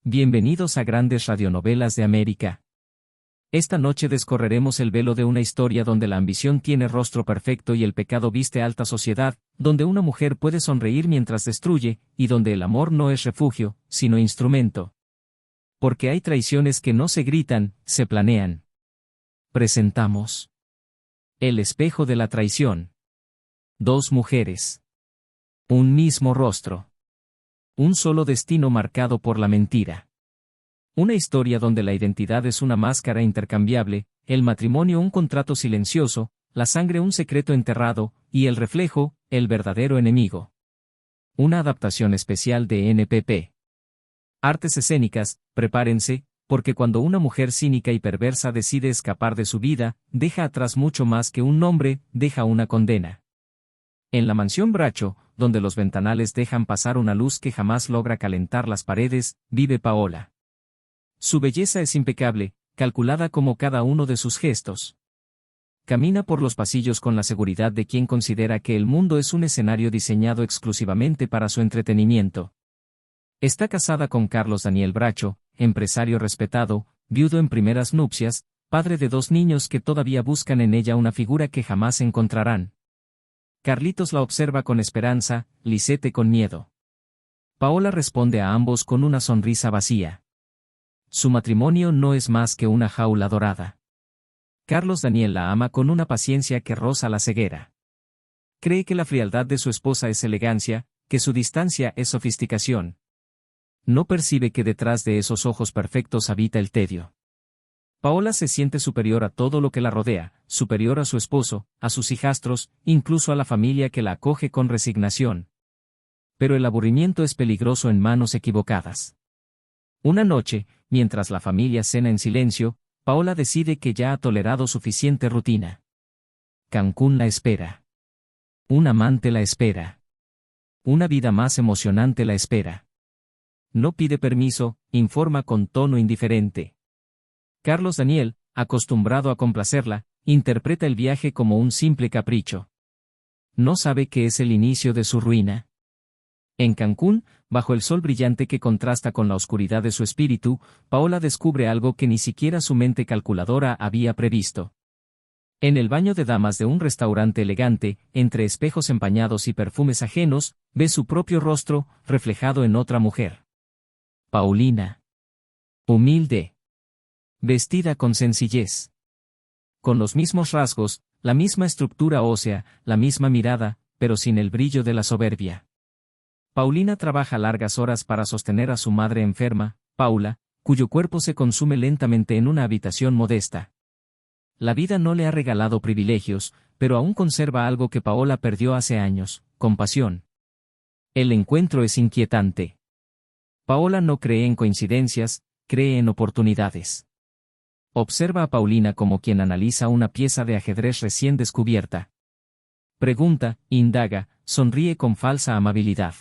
Bienvenidos a Grandes Radionovelas de América. Esta noche descorreremos el velo de una historia donde la ambición tiene rostro perfecto y el pecado viste alta sociedad, donde una mujer puede sonreír mientras destruye, y donde el amor no es refugio, sino instrumento. Porque hay traiciones que no se gritan, se planean. Presentamos El espejo de la traición. Dos mujeres. Un mismo rostro. Un solo destino marcado por la mentira. Una historia donde la identidad es una máscara intercambiable, el matrimonio un contrato silencioso, la sangre un secreto enterrado, y el reflejo, el verdadero enemigo. Una adaptación especial de NPP. Artes escénicas, prepárense, porque cuando una mujer cínica y perversa decide escapar de su vida, deja atrás mucho más que un nombre, deja una condena. En la mansión Bracho, donde los ventanales dejan pasar una luz que jamás logra calentar las paredes, vive Paola. Su belleza es impecable, calculada como cada uno de sus gestos. Camina por los pasillos con la seguridad de quien considera que el mundo es un escenario diseñado exclusivamente para su entretenimiento. Está casada con Carlos Daniel Bracho, empresario respetado, viudo en primeras nupcias, padre de dos niños que todavía buscan en ella una figura que jamás encontrarán. Carlitos la observa con esperanza, Lisette con miedo. Paola responde a ambos con una sonrisa vacía. Su matrimonio no es más que una jaula dorada. Carlos Daniel la ama con una paciencia que roza la ceguera. Cree que la frialdad de su esposa es elegancia, que su distancia es sofisticación. No percibe que detrás de esos ojos perfectos habita el tedio. Paola se siente superior a todo lo que la rodea, superior a su esposo, a sus hijastros, incluso a la familia que la acoge con resignación. Pero el aburrimiento es peligroso en manos equivocadas. Una noche, mientras la familia cena en silencio, Paola decide que ya ha tolerado suficiente rutina. Cancún la espera. Un amante la espera. Una vida más emocionante la espera. No pide permiso, informa con tono indiferente. Carlos Daniel, acostumbrado a complacerla, interpreta el viaje como un simple capricho. No sabe que es el inicio de su ruina. En Cancún, bajo el sol brillante que contrasta con la oscuridad de su espíritu, Paola descubre algo que ni siquiera su mente calculadora había previsto. En el baño de damas de un restaurante elegante, entre espejos empañados y perfumes ajenos, ve su propio rostro, reflejado en otra mujer. Paulina. Humilde. Vestida con sencillez. Con los mismos rasgos, la misma estructura ósea, la misma mirada, pero sin el brillo de la soberbia. Paulina trabaja largas horas para sostener a su madre enferma, Paula, cuyo cuerpo se consume lentamente en una habitación modesta. La vida no le ha regalado privilegios, pero aún conserva algo que Paola perdió hace años, compasión. El encuentro es inquietante. Paola no cree en coincidencias, cree en oportunidades. Observa a Paulina como quien analiza una pieza de ajedrez recién descubierta. Pregunta, indaga, sonríe con falsa amabilidad.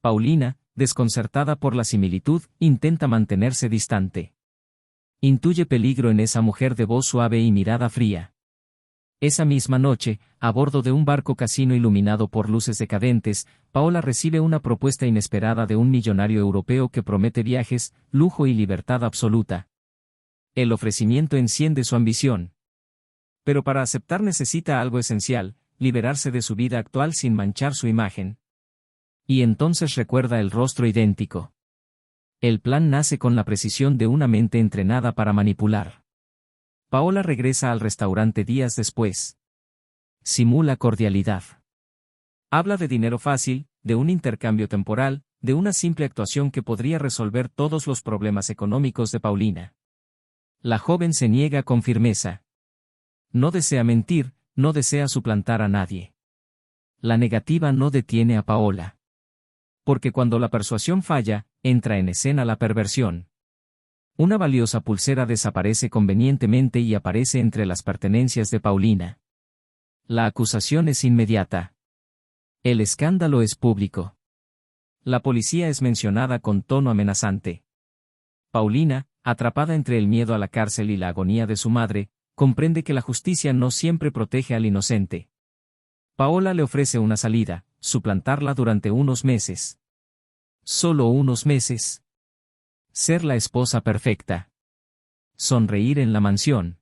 Paulina, desconcertada por la similitud, intenta mantenerse distante. Intuye peligro en esa mujer de voz suave y mirada fría. Esa misma noche, a bordo de un barco casino iluminado por luces decadentes, Paola recibe una propuesta inesperada de un millonario europeo que promete viajes, lujo y libertad absoluta. El ofrecimiento enciende su ambición. Pero para aceptar necesita algo esencial, liberarse de su vida actual sin manchar su imagen. Y entonces recuerda el rostro idéntico. El plan nace con la precisión de una mente entrenada para manipular. Paola regresa al restaurante días después. Simula cordialidad. Habla de dinero fácil, de un intercambio temporal, de una simple actuación que podría resolver todos los problemas económicos de Paulina. La joven se niega con firmeza. No desea mentir, no desea suplantar a nadie. La negativa no detiene a Paola. Porque cuando la persuasión falla, entra en escena la perversión. Una valiosa pulsera desaparece convenientemente y aparece entre las pertenencias de Paulina. La acusación es inmediata. El escándalo es público. La policía es mencionada con tono amenazante. Paulina, atrapada entre el miedo a la cárcel y la agonía de su madre, comprende que la justicia no siempre protege al inocente. Paola le ofrece una salida, suplantarla durante unos meses. ¿Solo unos meses? Ser la esposa perfecta. Sonreír en la mansión.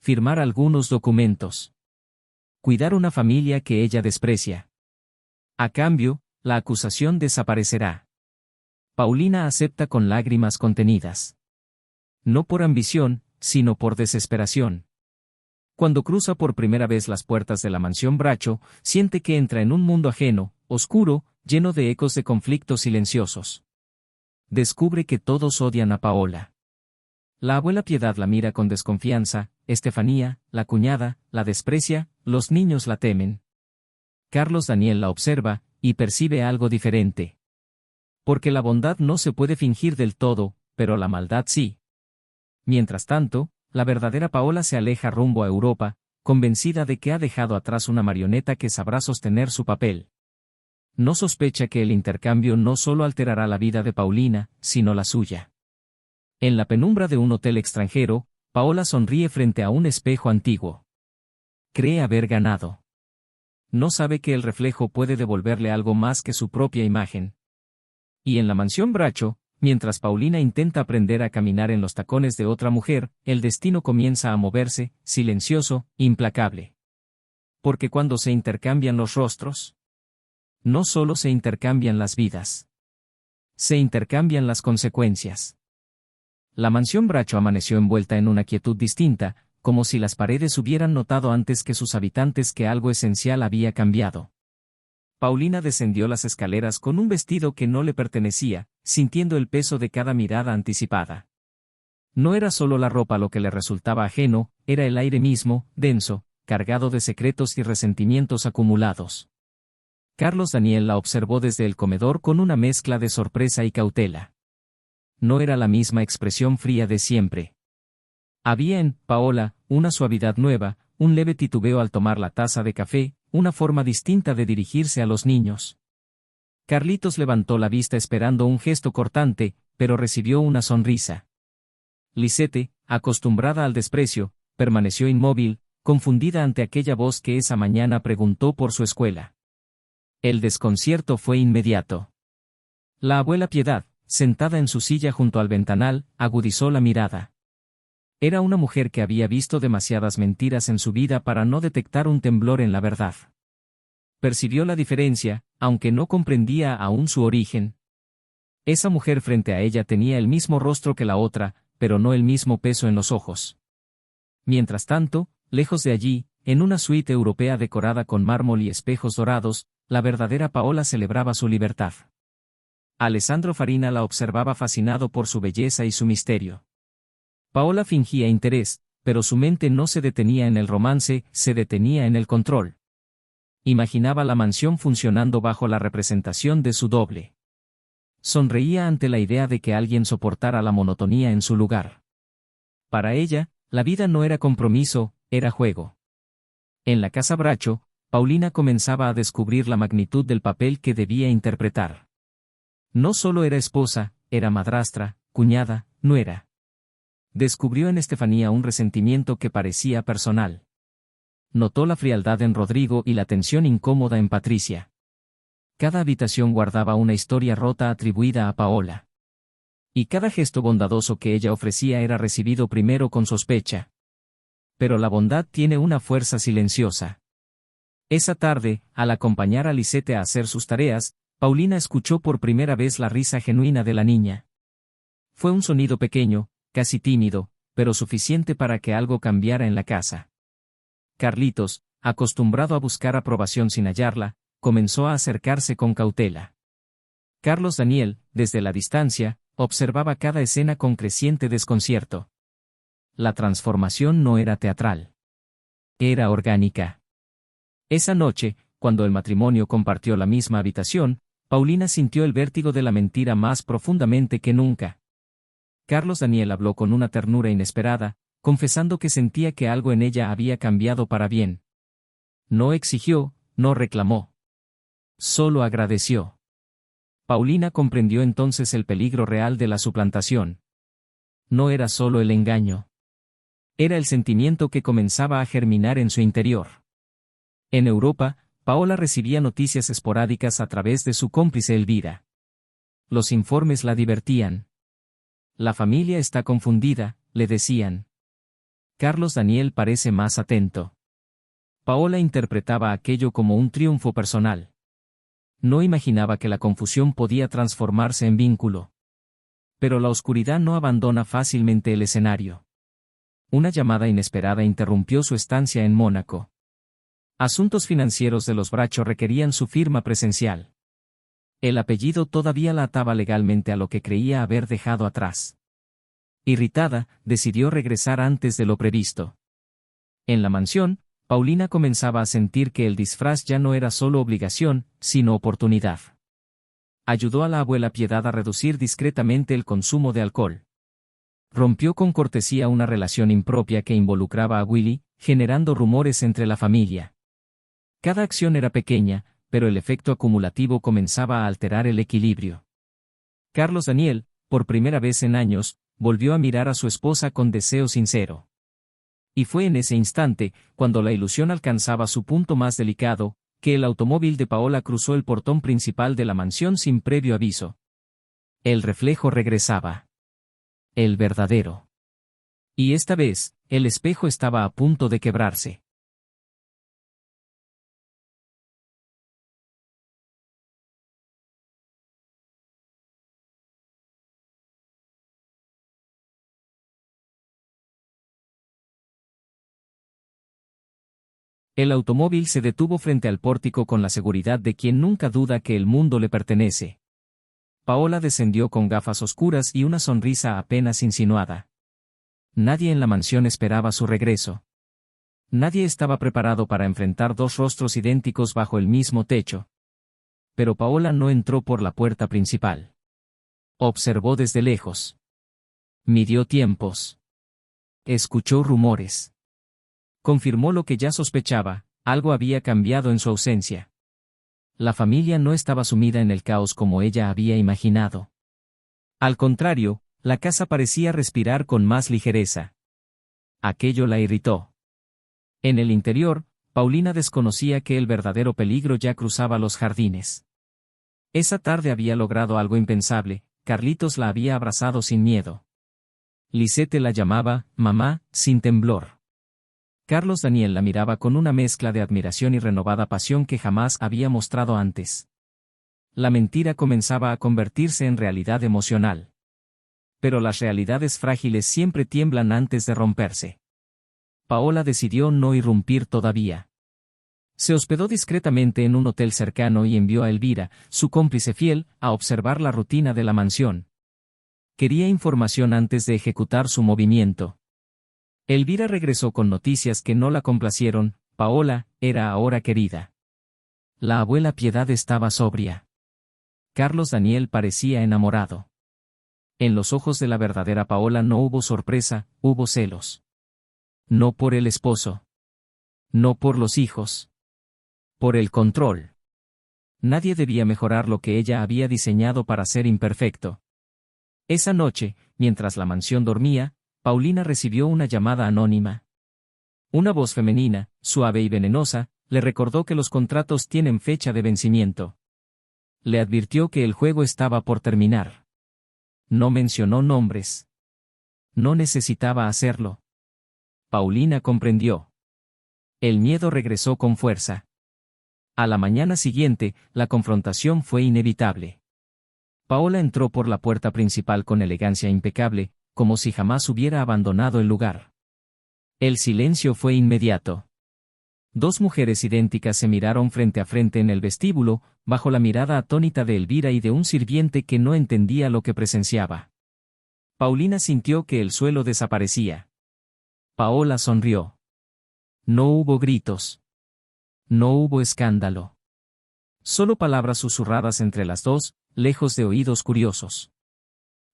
Firmar algunos documentos. Cuidar una familia que ella desprecia. A cambio, la acusación desaparecerá. Paulina acepta con lágrimas contenidas. No por ambición, sino por desesperación. Cuando cruza por primera vez las puertas de la mansión Bracho, siente que entra en un mundo ajeno, oscuro, lleno de ecos de conflictos silenciosos. Descubre que todos odian a Paola. La abuela Piedad la mira con desconfianza, Estefanía, la cuñada, la desprecia, los niños la temen. Carlos Daniel la observa, y percibe algo diferente. Porque la bondad no se puede fingir del todo, pero la maldad sí. Mientras tanto, la verdadera Paola se aleja rumbo a Europa, convencida de que ha dejado atrás una marioneta que sabrá sostener su papel. No sospecha que el intercambio no solo alterará la vida de Paulina, sino la suya. En la penumbra de un hotel extranjero, Paola sonríe frente a un espejo antiguo. Cree haber ganado. No sabe que el reflejo puede devolverle algo más que su propia imagen. Y en la mansión Bracho, mientras Paulina intenta aprender a caminar en los tacones de otra mujer, el destino comienza a moverse, silencioso, implacable. Porque cuando se intercambian los rostros, no solo se intercambian las vidas. Se intercambian las consecuencias. La mansión Bracho amaneció envuelta en una quietud distinta, como si las paredes hubieran notado antes que sus habitantes que algo esencial había cambiado. Paulina descendió las escaleras con un vestido que no le pertenecía, sintiendo el peso de cada mirada anticipada. No era solo la ropa lo que le resultaba ajeno, era el aire mismo, denso, cargado de secretos y resentimientos acumulados. Carlos Daniel la observó desde el comedor con una mezcla de sorpresa y cautela. No era la misma expresión fría de siempre. Había en Paola una suavidad nueva, un leve titubeo al tomar la taza de café, una forma distinta de dirigirse a los niños. Carlitos levantó la vista esperando un gesto cortante, pero recibió una sonrisa. Lisette, acostumbrada al desprecio, permaneció inmóvil, confundida ante aquella voz que esa mañana preguntó por su escuela. El desconcierto fue inmediato. La abuela Piedad, sentada en su silla junto al ventanal, agudizó la mirada. Era una mujer que había visto demasiadas mentiras en su vida para no detectar un temblor en la verdad. Percibió la diferencia, aunque no comprendía aún su origen. Esa mujer frente a ella tenía el mismo rostro que la otra, pero no el mismo peso en los ojos. Mientras tanto, lejos de allí, en una suite europea decorada con mármol y espejos dorados, la verdadera Paola celebraba su libertad. Alessandro Farina la observaba fascinado por su belleza y su misterio. Paola fingía interés, pero su mente no se detenía en el romance, se detenía en el control. Imaginaba la mansión funcionando bajo la representación de su doble. Sonreía ante la idea de que alguien soportara la monotonía en su lugar. Para ella, la vida no era compromiso, era juego. En la casa Bracho, Paulina comenzaba a descubrir la magnitud del papel que debía interpretar. No solo era esposa, era madrastra, cuñada, nuera. Descubrió en Estefanía un resentimiento que parecía personal. Notó la frialdad en Rodrigo y la tensión incómoda en Patricia. Cada habitación guardaba una historia rota atribuida a Paola. Y cada gesto bondadoso que ella ofrecía era recibido primero con sospecha. Pero la bondad tiene una fuerza silenciosa. Esa tarde, al acompañar a Lisette a hacer sus tareas, Paulina escuchó por primera vez la risa genuina de la niña. Fue un sonido pequeño, casi tímido, pero suficiente para que algo cambiara en la casa. Carlitos, acostumbrado a buscar aprobación sin hallarla, comenzó a acercarse con cautela. Carlos Daniel, desde la distancia, observaba cada escena con creciente desconcierto. La transformación no era teatral. Era orgánica. Esa noche, cuando el matrimonio compartió la misma habitación, Paulina sintió el vértigo de la mentira más profundamente que nunca. Carlos Daniel habló con una ternura inesperada, confesando que sentía que algo en ella había cambiado para bien. No exigió, no reclamó. Solo agradeció. Paulina comprendió entonces el peligro real de la suplantación. No era solo el engaño. Era el sentimiento que comenzaba a germinar en su interior. En Europa, Paola recibía noticias esporádicas a través de su cómplice Elvira. Los informes la divertían. La familia está confundida, le decían. Carlos Daniel parece más atento. Paola interpretaba aquello como un triunfo personal. No imaginaba que la confusión podía transformarse en vínculo. Pero la oscuridad no abandona fácilmente el escenario. Una llamada inesperada interrumpió su estancia en Mónaco. Asuntos financieros de los Bracho requerían su firma presencial. El apellido todavía la ataba legalmente a lo que creía haber dejado atrás. Irritada, decidió regresar antes de lo previsto. En la mansión, Paulina comenzaba a sentir que el disfraz ya no era solo obligación, sino oportunidad. Ayudó a la abuela Piedad a reducir discretamente el consumo de alcohol. Rompió con cortesía una relación impropia que involucraba a Willy, generando rumores entre la familia. Cada acción era pequeña, pero el efecto acumulativo comenzaba a alterar el equilibrio. Carlos Daniel, por primera vez en años, volvió a mirar a su esposa con deseo sincero. Y fue en ese instante, cuando la ilusión alcanzaba su punto más delicado, que el automóvil de Paola cruzó el portón principal de la mansión sin previo aviso. El reflejo regresaba. El verdadero. Y esta vez, el espejo estaba a punto de quebrarse. El automóvil se detuvo frente al pórtico con la seguridad de quien nunca duda que el mundo le pertenece. Paola descendió con gafas oscuras y una sonrisa apenas insinuada. Nadie en la mansión esperaba su regreso. Nadie estaba preparado para enfrentar dos rostros idénticos bajo el mismo techo. Pero Paola no entró por la puerta principal. Observó desde lejos. Midió tiempos. Escuchó rumores. Confirmó lo que ya sospechaba, algo había cambiado en su ausencia. La familia no estaba sumida en el caos como ella había imaginado. Al contrario, la casa parecía respirar con más ligereza. Aquello la irritó. En el interior, Paulina desconocía que el verdadero peligro ya cruzaba los jardines. Esa tarde había logrado algo impensable, Carlitos la había abrazado sin miedo. Lisette la llamaba, mamá, sin temblor. Carlos Daniel la miraba con una mezcla de admiración y renovada pasión que jamás había mostrado antes. La mentira comenzaba a convertirse en realidad emocional. Pero las realidades frágiles siempre tiemblan antes de romperse. Paola decidió no irrumpir todavía. Se hospedó discretamente en un hotel cercano y envió a Elvira, su cómplice fiel, a observar la rutina de la mansión. Quería información antes de ejecutar su movimiento. Elvira regresó con noticias que no la complacieron. Paola era ahora querida. La abuela Piedad estaba sobria. Carlos Daniel parecía enamorado. En los ojos de la verdadera Paola no hubo sorpresa, hubo celos. No por el esposo. No por los hijos. Por el control. Nadie debía mejorar lo que ella había diseñado para ser imperfecto. Esa noche, mientras la mansión dormía, Paulina recibió una llamada anónima. Una voz femenina, suave y venenosa, le recordó que los contratos tienen fecha de vencimiento. Le advirtió que el juego estaba por terminar. No mencionó nombres. No necesitaba hacerlo. Paulina comprendió. El miedo regresó con fuerza. A la mañana siguiente, la confrontación fue inevitable. Paola entró por la puerta principal con elegancia impecable, como si jamás hubiera abandonado el lugar. El silencio fue inmediato. Dos mujeres idénticas se miraron frente a frente en el vestíbulo, bajo la mirada atónita de Elvira y de un sirviente que no entendía lo que presenciaba. Paulina sintió que el suelo desaparecía. Paola sonrió. No hubo gritos. No hubo escándalo. Solo palabras susurradas entre las dos, lejos de oídos curiosos.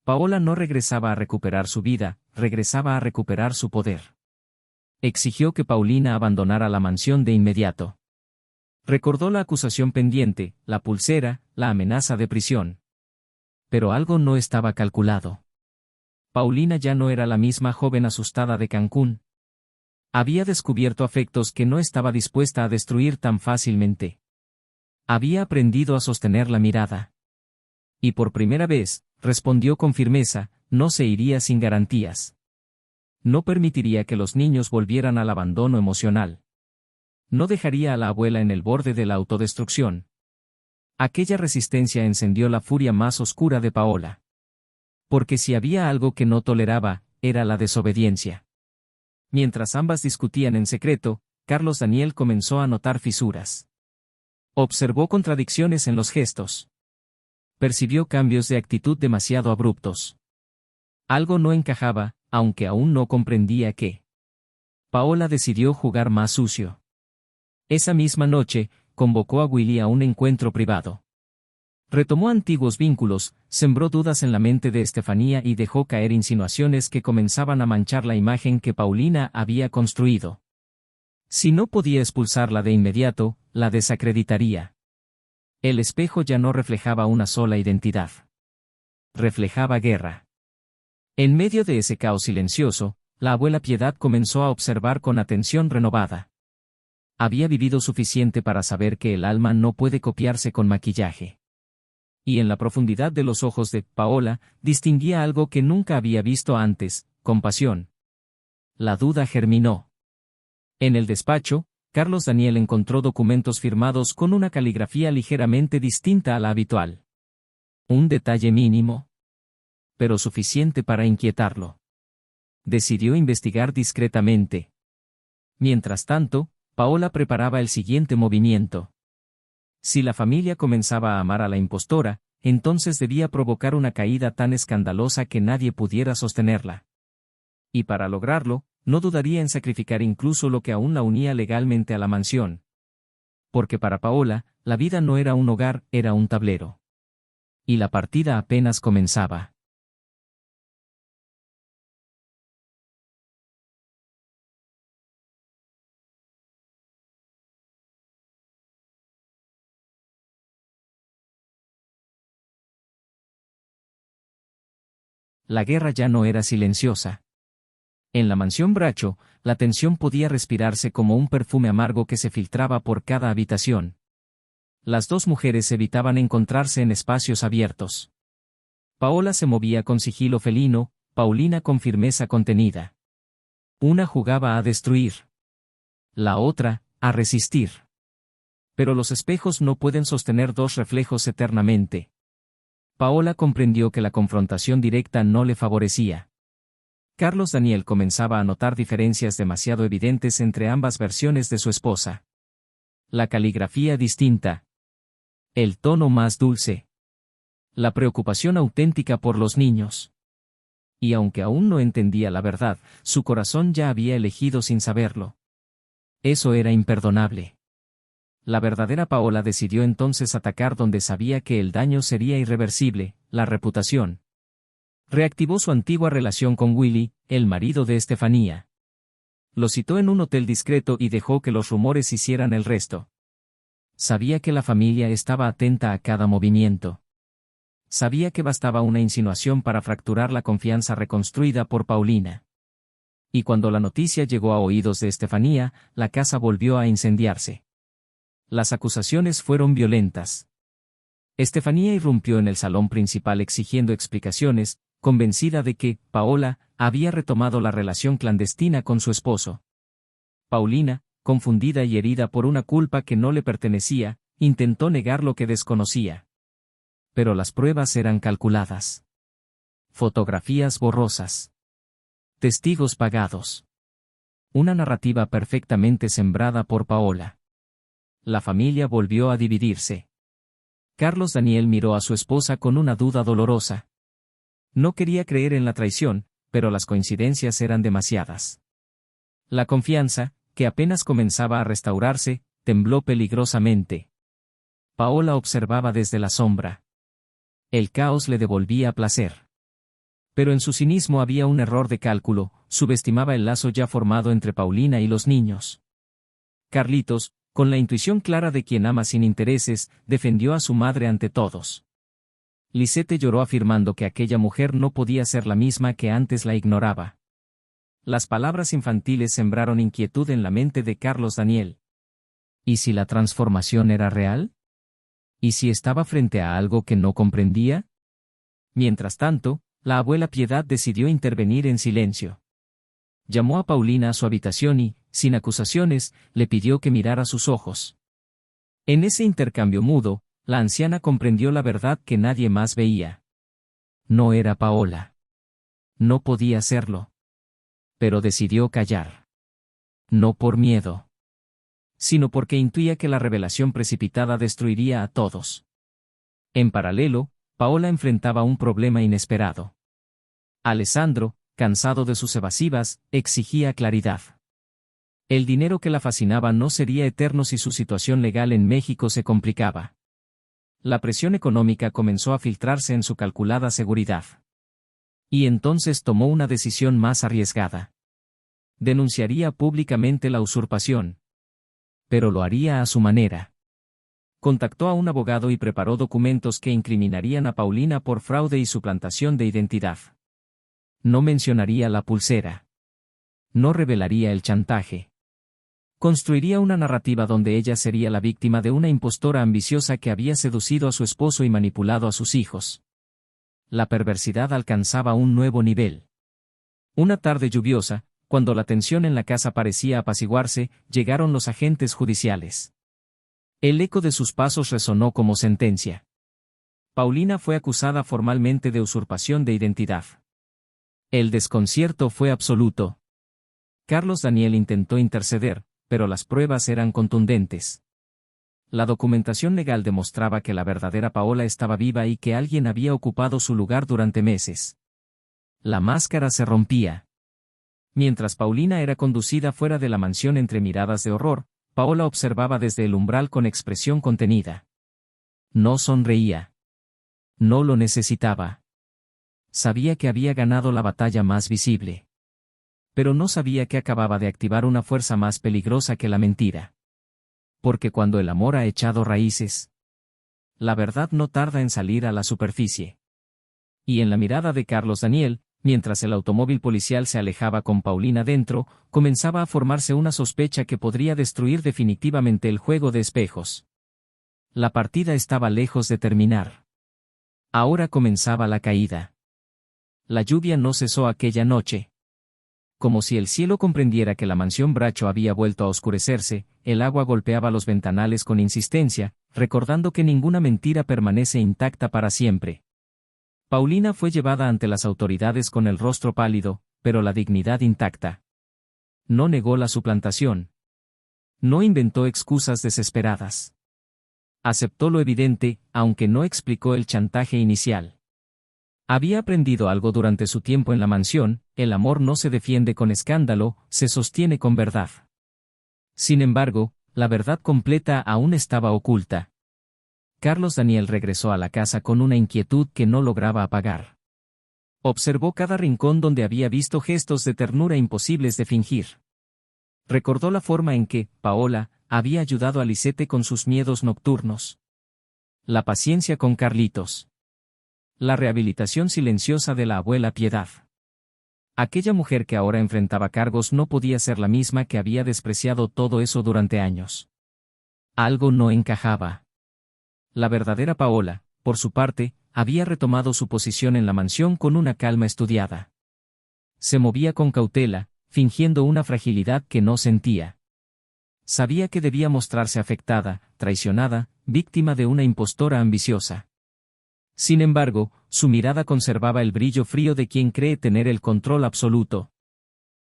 Paola no regresaba a recuperar su vida, regresaba a recuperar su poder. Exigió que Paulina abandonara la mansión de inmediato. Recordó la acusación pendiente, la pulsera, la amenaza de prisión. Pero algo no estaba calculado. Paulina ya no era la misma joven asustada de Cancún. Había descubierto afectos que no estaba dispuesta a destruir tan fácilmente. Había aprendido a sostener la mirada. Y por primera vez, respondió con firmeza, no se iría sin garantías. No permitiría que los niños volvieran al abandono emocional. No dejaría a la abuela en el borde de la autodestrucción. Aquella resistencia encendió la furia más oscura de Paola. Porque si había algo que no toleraba, era la desobediencia. Mientras ambas discutían en secreto, Carlos Daniel comenzó a notar fisuras. Observó contradicciones en los gestos. Percibió cambios de actitud demasiado abruptos. Algo no encajaba, aunque aún no comprendía qué. Paola decidió jugar más sucio. Esa misma noche, convocó a Willy a un encuentro privado. Retomó antiguos vínculos, sembró dudas en la mente de Estefanía y dejó caer insinuaciones que comenzaban a manchar la imagen que Paulina había construido. Si no podía expulsarla de inmediato, la desacreditaría. El espejo ya no reflejaba una sola identidad. Reflejaba guerra. En medio de ese caos silencioso, la abuela Piedad comenzó a observar con atención renovada. Había vivido suficiente para saber que el alma no puede copiarse con maquillaje. Y en la profundidad de los ojos de Paola, distinguía algo que nunca había visto antes, compasión. La duda germinó. En el despacho, Carlos Daniel encontró documentos firmados con una caligrafía ligeramente distinta a la habitual. Un detalle mínimo, pero suficiente para inquietarlo. Decidió investigar discretamente. Mientras tanto, Paola preparaba el siguiente movimiento. Si la familia comenzaba a amar a la impostora, entonces debía provocar una caída tan escandalosa que nadie pudiera sostenerla. Y para lograrlo, no dudaría en sacrificar incluso lo que aún la unía legalmente a la mansión. Porque para Paola, la vida no era un hogar, era un tablero. Y la partida apenas comenzaba. La guerra ya no era silenciosa. En la mansión Bracho, la tensión podía respirarse como un perfume amargo que se filtraba por cada habitación. Las dos mujeres evitaban encontrarse en espacios abiertos. Paola se movía con sigilo felino, Paulina con firmeza contenida. Una jugaba a destruir. La otra, a resistir. Pero los espejos no pueden sostener dos reflejos eternamente. Paola comprendió que la confrontación directa no le favorecía. Carlos Daniel comenzaba a notar diferencias demasiado evidentes entre ambas versiones de su esposa. La caligrafía distinta. El tono más dulce. La preocupación auténtica por los niños. Y aunque aún no entendía la verdad, su corazón ya había elegido sin saberlo. Eso era imperdonable. La verdadera Paola decidió entonces atacar donde sabía que el daño sería irreversible, la reputación. Reactivó su antigua relación con Willy, el marido de Estefanía. Lo citó en un hotel discreto y dejó que los rumores hicieran el resto. Sabía que la familia estaba atenta a cada movimiento. Sabía que bastaba una insinuación para fracturar la confianza reconstruida por Paulina. Y cuando la noticia llegó a oídos de Estefanía, la casa volvió a incendiarse. Las acusaciones fueron violentas. Estefanía irrumpió en el salón principal exigiendo explicaciones, convencida de que Paola había retomado la relación clandestina con su esposo. Paulina, confundida y herida por una culpa que no le pertenecía, intentó negar lo que desconocía. Pero las pruebas eran calculadas. Fotografías borrosas. Testigos pagados. Una narrativa perfectamente sembrada por Paola. La familia volvió a dividirse. Carlos Daniel miró a su esposa con una duda dolorosa. No quería creer en la traición, pero las coincidencias eran demasiadas. La confianza, que apenas comenzaba a restaurarse, tembló peligrosamente. Paola observaba desde la sombra. El caos le devolvía placer. Pero en su cinismo había un error de cálculo, subestimaba el lazo ya formado entre Paulina y los niños. Carlitos, con la intuición clara de quien ama sin intereses, defendió a su madre ante todos. Lisette lloró afirmando que aquella mujer no podía ser la misma que antes la ignoraba. Las palabras infantiles sembraron inquietud en la mente de Carlos Daniel. ¿Y si la transformación era real? ¿Y si estaba frente a algo que no comprendía? Mientras tanto, la abuela Piedad decidió intervenir en silencio. Llamó a Paulina a su habitación y, sin acusaciones, le pidió que mirara sus ojos. En ese intercambio mudo, la anciana comprendió la verdad que nadie más veía. No era Paola. No podía serlo. Pero decidió callar. No por miedo, sino porque intuía que la revelación precipitada destruiría a todos. En paralelo, Paola enfrentaba un problema inesperado. Alessandro, cansado de sus evasivas, exigía claridad. El dinero que la fascinaba no sería eterno si su situación legal en México se complicaba. La presión económica comenzó a filtrarse en su calculada seguridad. Y entonces tomó una decisión más arriesgada. Denunciaría públicamente la usurpación. Pero lo haría a su manera. Contactó a un abogado y preparó documentos que incriminarían a Paulina por fraude y suplantación de identidad. No mencionaría la pulsera. No revelaría el chantaje. Construiría una narrativa donde ella sería la víctima de una impostora ambiciosa que había seducido a su esposo y manipulado a sus hijos. La perversidad alcanzaba un nuevo nivel. Una tarde lluviosa, cuando la tensión en la casa parecía apaciguarse, llegaron los agentes judiciales. El eco de sus pasos resonó como sentencia. Paulina fue acusada formalmente de usurpación de identidad. El desconcierto fue absoluto. Carlos Daniel intentó interceder, pero las pruebas eran contundentes. La documentación legal demostraba que la verdadera Paola estaba viva y que alguien había ocupado su lugar durante meses. La máscara se rompía. Mientras Paulina era conducida fuera de la mansión entre miradas de horror, Paola observaba desde el umbral con expresión contenida. No sonreía. No lo necesitaba. Sabía que había ganado la batalla más visible. Pero no sabía que acababa de activar una fuerza más peligrosa que la mentira. Porque cuando el amor ha echado raíces, la verdad no tarda en salir a la superficie. Y en la mirada de Carlos Daniel, mientras el automóvil policial se alejaba con Paulina dentro, comenzaba a formarse una sospecha que podría destruir definitivamente el juego de espejos. La partida estaba lejos de terminar. Ahora comenzaba la caída. La lluvia no cesó aquella noche. Como si el cielo comprendiera que la mansión Bracho había vuelto a oscurecerse, el agua golpeaba los ventanales con insistencia, recordando que ninguna mentira permanece intacta para siempre. Paulina fue llevada ante las autoridades con el rostro pálido, pero la dignidad intacta. No negó la suplantación. No inventó excusas desesperadas. Aceptó lo evidente, aunque no explicó el chantaje inicial. Había aprendido algo durante su tiempo en la mansión: el amor no se defiende con escándalo, se sostiene con verdad. Sin embargo, la verdad completa aún estaba oculta. Carlos Daniel regresó a la casa con una inquietud que no lograba apagar. Observó cada rincón donde había visto gestos de ternura imposibles de fingir. Recordó la forma en que Paola había ayudado a Lisette con sus miedos nocturnos. La paciencia con Carlitos. La rehabilitación silenciosa de la abuela Piedad. Aquella mujer que ahora enfrentaba cargos no podía ser la misma que había despreciado todo eso durante años. Algo no encajaba. La verdadera Paola, por su parte, había retomado su posición en la mansión con una calma estudiada. Se movía con cautela, fingiendo una fragilidad que no sentía. Sabía que debía mostrarse afectada, traicionada, víctima de una impostora ambiciosa. Sin embargo, su mirada conservaba el brillo frío de quien cree tener el control absoluto.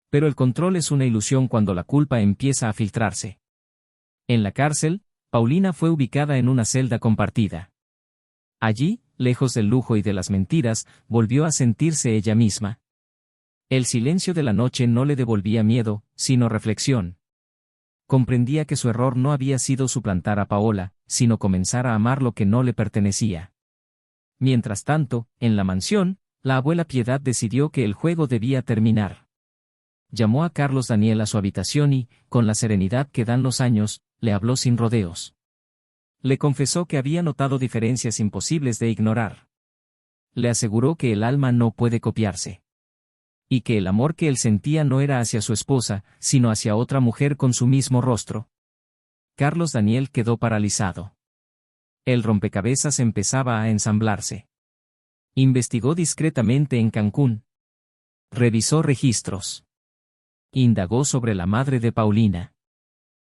Pero el control es una ilusión cuando la culpa empieza a filtrarse. En la cárcel, Paulina fue ubicada en una celda compartida. Allí, lejos del lujo y de las mentiras, volvió a sentirse ella misma. El silencio de la noche no le devolvía miedo, sino reflexión. Comprendía que su error no había sido suplantar a Paola, sino comenzar a amar lo que no le pertenecía. Mientras tanto, en la mansión, la abuela Piedad decidió que el juego debía terminar. Llamó a Carlos Daniel a su habitación y, con la serenidad que dan los años, le habló sin rodeos. Le confesó que había notado diferencias imposibles de ignorar. Le aseguró que el alma no puede copiarse. Y que el amor que él sentía no era hacia su esposa, sino hacia otra mujer con su mismo rostro. Carlos Daniel quedó paralizado. El rompecabezas empezaba a ensamblarse. Investigó discretamente en Cancún. Revisó registros. Indagó sobre la madre de Paulina.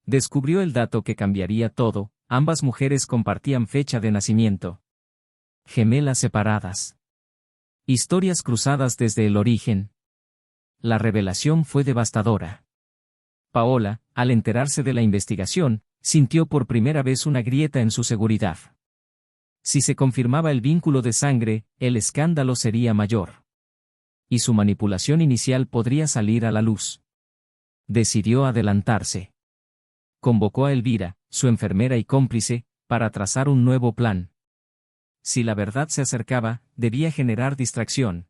Descubrió el dato que cambiaría todo: ambas mujeres compartían fecha de nacimiento. Gemelas separadas. Historias cruzadas desde el origen. La revelación fue devastadora. Paola, al enterarse de la investigación, sintió por primera vez una grieta en su seguridad. Si se confirmaba el vínculo de sangre, el escándalo sería mayor. Y su manipulación inicial podría salir a la luz. Decidió adelantarse. Convocó a Elvira, su enfermera y cómplice, para trazar un nuevo plan. Si la verdad se acercaba, debía generar distracción.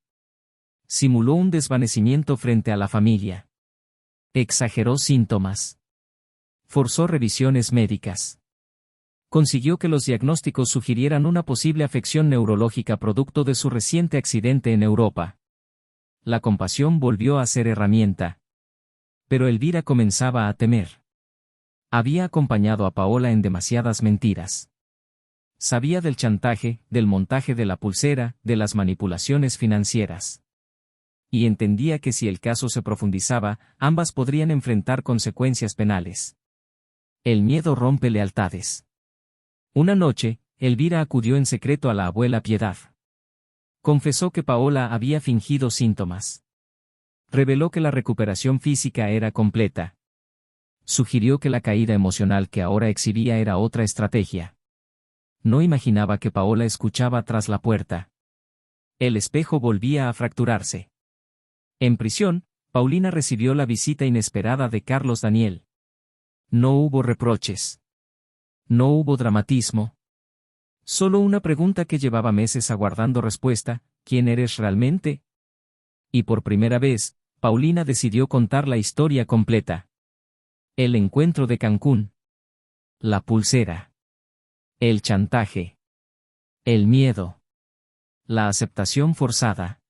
Simuló un desvanecimiento frente a la familia. Exageró síntomas. Forzó revisiones médicas. Consiguió que los diagnósticos sugirieran una posible afección neurológica producto de su reciente accidente en Europa. La compasión volvió a ser herramienta. Pero Elvira comenzaba a temer. Había acompañado a Paola en demasiadas mentiras. Sabía del chantaje, del montaje de la pulsera, de las manipulaciones financieras. Y entendía que si el caso se profundizaba, ambas podrían enfrentar consecuencias penales. El miedo rompe lealtades. Una noche, Elvira acudió en secreto a la abuela Piedad. Confesó que Paola había fingido síntomas. Reveló que la recuperación física era completa. Sugirió que la caída emocional que ahora exhibía era otra estrategia. No imaginaba que Paola escuchaba tras la puerta. El espejo volvía a fracturarse. En prisión, Paulina recibió la visita inesperada de Carlos Daniel. No hubo reproches. No hubo dramatismo. Solo una pregunta que llevaba meses aguardando respuesta: ¿quién eres realmente? Y por primera vez, Paulina decidió contar la historia completa. El encuentro de Cancún. La pulsera. El chantaje. El miedo. La aceptación forzada.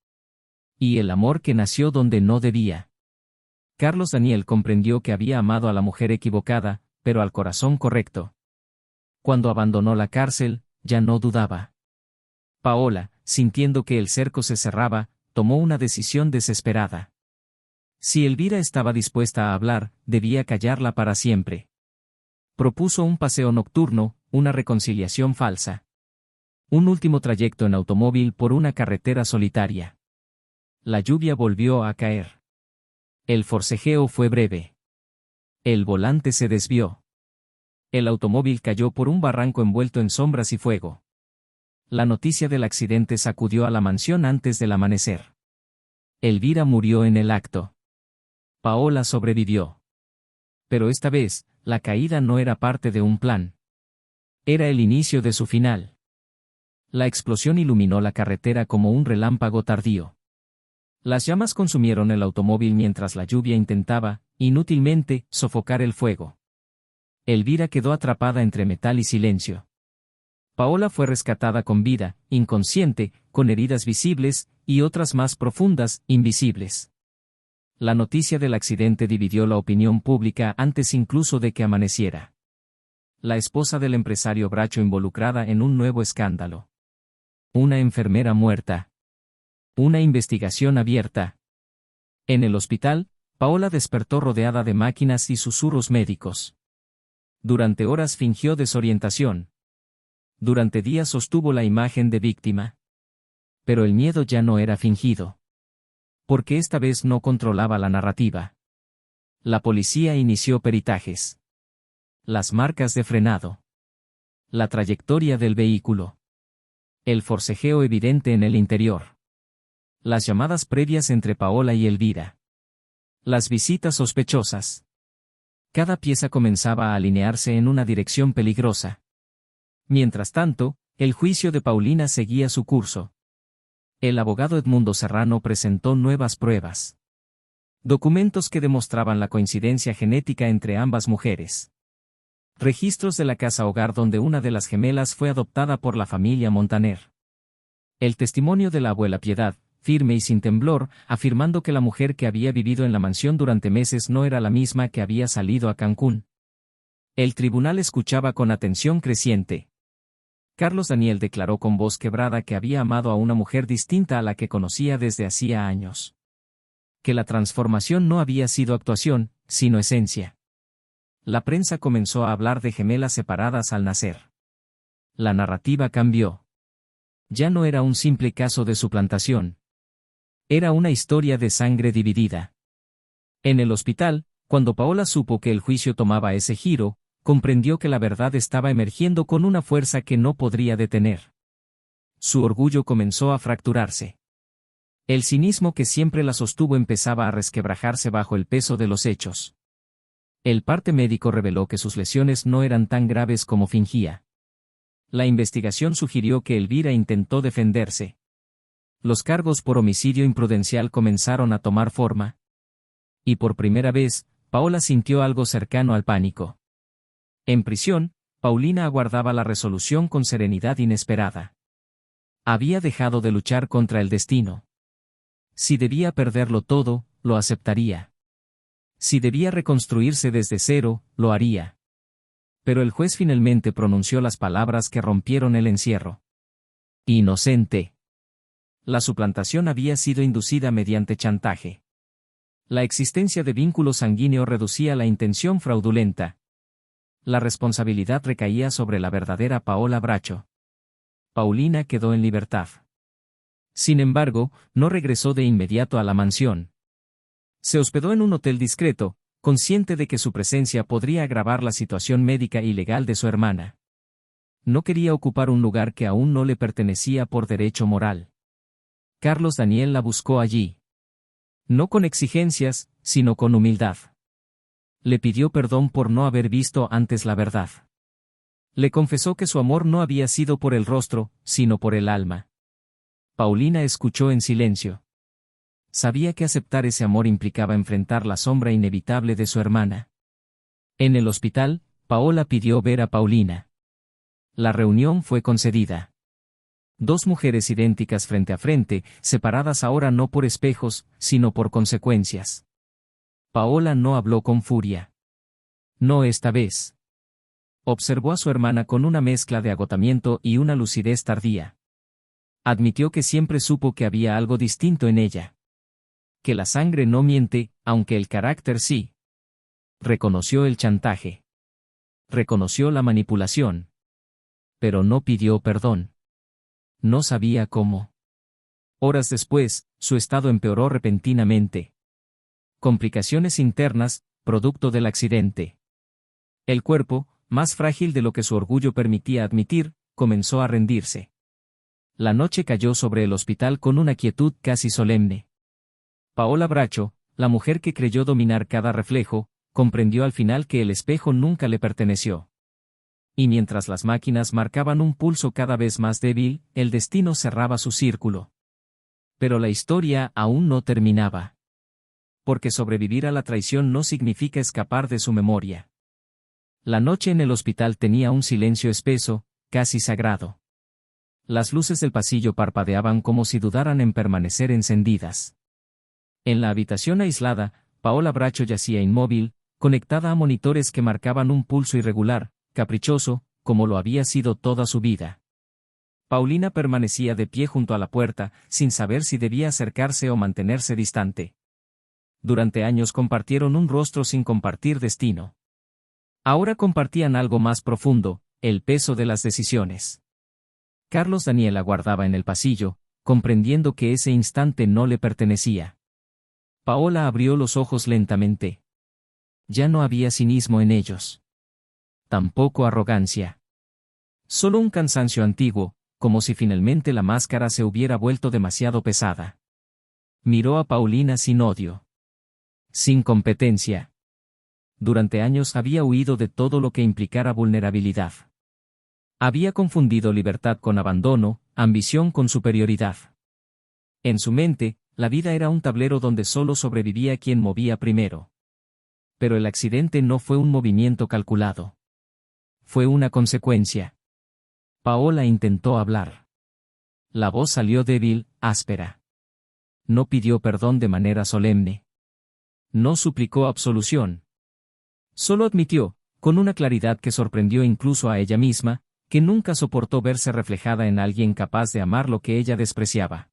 Y el amor que nació donde no debía. Carlos Daniel comprendió que había amado a la mujer equivocada, pero al corazón correcto. Cuando abandonó la cárcel, ya no dudaba. Paola, sintiendo que el cerco se cerraba, tomó una decisión desesperada. Si Elvira estaba dispuesta a hablar, debía callarla para siempre. Propuso un paseo nocturno, una reconciliación falsa. Un último trayecto en automóvil por una carretera solitaria. La lluvia volvió a caer. El forcejeo fue breve. El volante se desvió. El automóvil cayó por un barranco envuelto en sombras y fuego. La noticia del accidente sacudió a la mansión antes del amanecer. Elvira murió en el acto. Paola sobrevivió. Pero esta vez, la caída no era parte de un plan. Era el inicio de su final. La explosión iluminó la carretera como un relámpago tardío. Las llamas consumieron el automóvil mientras la lluvia intentaba, inútilmente, sofocar el fuego. Elvira quedó atrapada entre metal y silencio. Paola fue rescatada con vida, inconsciente, con heridas visibles, y otras más profundas, invisibles. La noticia del accidente dividió la opinión pública antes incluso de que amaneciera. La esposa del empresario Bracho involucrada en un nuevo escándalo. Una enfermera muerta. Una investigación abierta. En el hospital, Paola despertó rodeada de máquinas y susurros médicos. Durante horas fingió desorientación. Durante días sostuvo la imagen de víctima. Pero el miedo ya no era fingido. Porque esta vez no controlaba la narrativa. La policía inició peritajes. Las marcas de frenado. La trayectoria del vehículo. El forcejeo evidente en el interior. Las llamadas previas entre Paola y Elvira. Las visitas sospechosas. Cada pieza comenzaba a alinearse en una dirección peligrosa. Mientras tanto, el juicio de Paulina seguía su curso. El abogado Edmundo Serrano presentó nuevas pruebas. Documentos que demostraban la coincidencia genética entre ambas mujeres. Registros de la casa hogar donde una de las gemelas fue adoptada por la familia Montaner. El testimonio de la abuela Piedad, firme y sin temblor, afirmando que la mujer que había vivido en la mansión durante meses no era la misma que había salido a Cancún. El tribunal escuchaba con atención creciente. Carlos Daniel declaró con voz quebrada que había amado a una mujer distinta a la que conocía desde hacía años. Que la transformación no había sido actuación, sino esencia. La prensa comenzó a hablar de gemelas separadas al nacer. La narrativa cambió. Ya no era un simple caso de suplantación. Era una historia de sangre dividida. En el hospital, cuando Paola supo que el juicio tomaba ese giro, comprendió que la verdad estaba emergiendo con una fuerza que no podría detener. Su orgullo comenzó a fracturarse. El cinismo que siempre la sostuvo empezaba a resquebrajarse bajo el peso de los hechos. El parte médico reveló que sus lesiones no eran tan graves como fingía. La investigación sugirió que Elvira intentó defenderse. Los cargos por homicidio imprudencial comenzaron a tomar forma. Y por primera vez, Paola sintió algo cercano al pánico. En prisión, Paulina aguardaba la resolución con serenidad inesperada. Había dejado de luchar contra el destino. Si debía perderlo todo, lo aceptaría. Si debía reconstruirse desde cero, lo haría. Pero el juez finalmente pronunció las palabras que rompieron el encierro. Inocente. La suplantación había sido inducida mediante chantaje. La existencia de vínculo sanguíneo reducía la intención fraudulenta. La responsabilidad recaía sobre la verdadera Paola Bracho. Paulina quedó en libertad. Sin embargo, no regresó de inmediato a la mansión. Se hospedó en un hotel discreto, consciente de que su presencia podría agravar la situación médica y legal de su hermana. No quería ocupar un lugar que aún no le pertenecía por derecho moral. Carlos Daniel la buscó allí. No con exigencias, sino con humildad. Le pidió perdón por no haber visto antes la verdad. Le confesó que su amor no había sido por el rostro, sino por el alma. Paulina escuchó en silencio. Sabía que aceptar ese amor implicaba enfrentar la sombra inevitable de su hermana. En el hospital, Paola pidió ver a Paulina. La reunión fue concedida. Dos mujeres idénticas frente a frente, separadas ahora no por espejos, sino por consecuencias. Paola no habló con furia. No esta vez. Observó a su hermana con una mezcla de agotamiento y una lucidez tardía. Admitió que siempre supo que había algo distinto en ella. Que la sangre no miente, aunque el carácter sí. Reconoció el chantaje. Reconoció la manipulación. Pero no pidió perdón. No sabía cómo. Horas después, su estado empeoró repentinamente. Complicaciones internas, producto del accidente. El cuerpo, más frágil de lo que su orgullo permitía admitir, comenzó a rendirse. La noche cayó sobre el hospital con una quietud casi solemne. Paola Bracho, la mujer que creyó dominar cada reflejo, comprendió al final que el espejo nunca le perteneció. Y mientras las máquinas marcaban un pulso cada vez más débil, el destino cerraba su círculo. Pero la historia aún no terminaba. Porque sobrevivir a la traición no significa escapar de su memoria. La noche en el hospital tenía un silencio espeso, casi sagrado. Las luces del pasillo parpadeaban como si dudaran en permanecer encendidas. En la habitación aislada, Paola Bracho yacía inmóvil, conectada a monitores que marcaban un pulso irregular, caprichoso, como lo había sido toda su vida. Paulina permanecía de pie junto a la puerta, sin saber si debía acercarse o mantenerse distante. Durante años compartieron un rostro sin compartir destino. Ahora compartían algo más profundo, el peso de las decisiones. Carlos Daniel aguardaba en el pasillo, comprendiendo que ese instante no le pertenecía. Paola abrió los ojos lentamente. Ya no había cinismo en ellos. Tampoco arrogancia. Solo un cansancio antiguo, como si finalmente la máscara se hubiera vuelto demasiado pesada. Miró a Paulina sin odio. Sin competencia. Durante años había huido de todo lo que implicara vulnerabilidad. Había confundido libertad con abandono, ambición con superioridad. En su mente, la vida era un tablero donde solo sobrevivía quien movía primero. Pero el accidente no fue un movimiento calculado. Fue una consecuencia. Paola intentó hablar. La voz salió débil, áspera. No pidió perdón de manera solemne. No suplicó absolución. Solo admitió, con una claridad que sorprendió incluso a ella misma, que nunca soportó verse reflejada en alguien capaz de amar lo que ella despreciaba.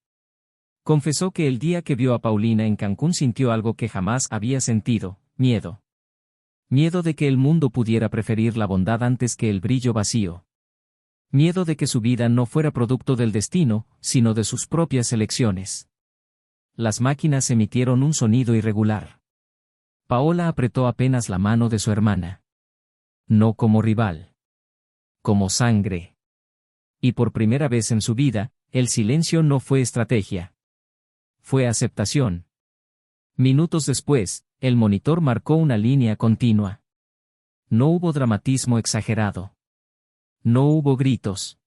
Confesó que el día que vio a Paulina en Cancún sintió algo que jamás había sentido: miedo. Miedo de que el mundo pudiera preferir la bondad antes que el brillo vacío. Miedo de que su vida no fuera producto del destino, sino de sus propias elecciones. Las máquinas emitieron un sonido irregular. Paola apretó apenas la mano de su hermana. No como rival. Como sangre. Y por primera vez en su vida, el silencio no fue estrategia. Fue aceptación. Minutos después, el monitor marcó una línea continua. No hubo dramatismo exagerado. No hubo gritos.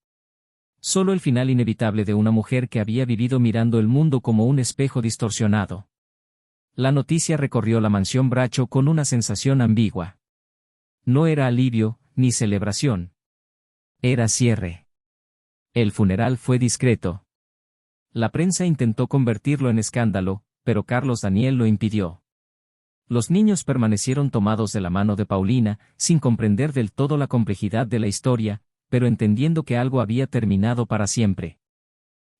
Solo el final inevitable de una mujer que había vivido mirando el mundo como un espejo distorsionado. La noticia recorrió la mansión Bracho con una sensación ambigua. No era alivio, ni celebración. Era cierre. El funeral fue discreto. La prensa intentó convertirlo en escándalo, pero Carlos Daniel lo impidió. Los niños permanecieron tomados de la mano de Paulina, sin comprender del todo la complejidad de la historia, pero entendiendo que algo había terminado para siempre.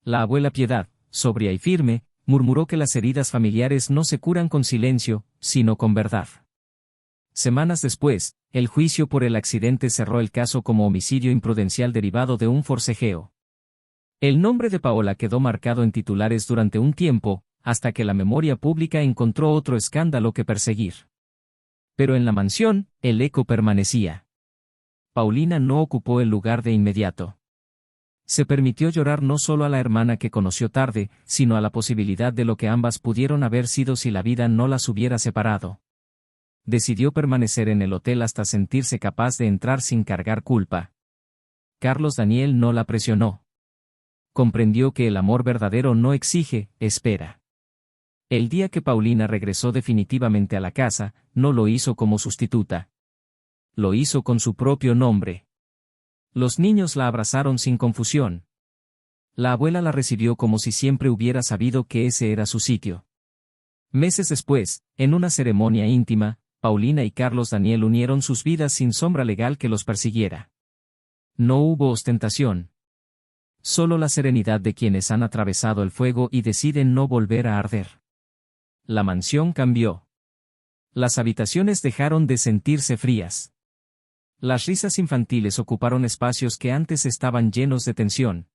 La abuela Piedad, sobria y firme, murmuró que las heridas familiares no se curan con silencio, sino con verdad. Semanas después, el juicio por el accidente cerró el caso como homicidio imprudencial derivado de un forcejeo. El nombre de Paola quedó marcado en titulares durante un tiempo, hasta que la memoria pública encontró otro escándalo que perseguir. Pero en la mansión, el eco permanecía. Paulina no ocupó el lugar de inmediato. Se permitió llorar no solo a la hermana que conoció tarde, sino a la posibilidad de lo que ambas pudieron haber sido si la vida no las hubiera separado. Decidió permanecer en el hotel hasta sentirse capaz de entrar sin cargar culpa. Carlos Daniel no la presionó. Comprendió que el amor verdadero no exige, espera. El día que Paulina regresó definitivamente a la casa, no lo hizo como sustituta. Lo hizo con su propio nombre. Los niños la abrazaron sin confusión. La abuela la recibió como si siempre hubiera sabido que ese era su sitio. Meses después, en una ceremonia íntima, Paulina y Carlos Daniel unieron sus vidas sin sombra legal que los persiguiera. No hubo ostentación. Solo la serenidad de quienes han atravesado el fuego y deciden no volver a arder. La mansión cambió. Las habitaciones dejaron de sentirse frías. Las risas infantiles ocuparon espacios que antes estaban llenos de tensión.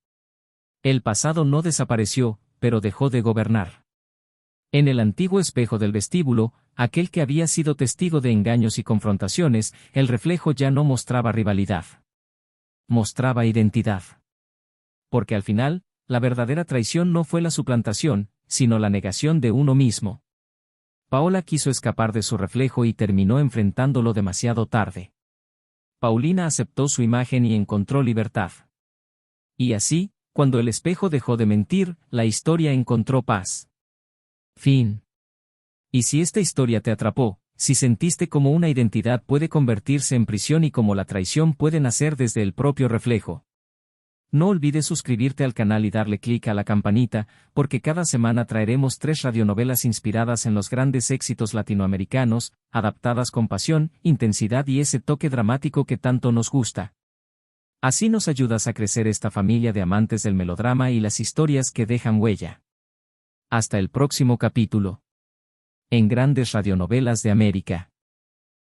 El pasado no desapareció, pero dejó de gobernar. En el antiguo espejo del vestíbulo, aquel que había sido testigo de engaños y confrontaciones, el reflejo ya no mostraba rivalidad. Mostraba identidad. Porque al final, la verdadera traición no fue la suplantación, sino la negación de uno mismo. Paola quiso escapar de su reflejo y terminó enfrentándolo demasiado tarde. Paulina aceptó su imagen y encontró libertad. Y así, cuando el espejo dejó de mentir, la historia encontró paz. Fin. Y si esta historia te atrapó, si sentiste como una identidad puede convertirse en prisión y como la traición puede nacer desde el propio reflejo. No olvides suscribirte al canal y darle clic a la campanita, porque cada semana traeremos 3 radionovelas inspiradas en los grandes éxitos latinoamericanos, adaptadas con pasión, intensidad y ese toque dramático que tanto nos gusta. Así nos ayudas a crecer esta familia de amantes del melodrama y las historias que dejan huella. Hasta el próximo capítulo. En Grandes Radionovelas de América.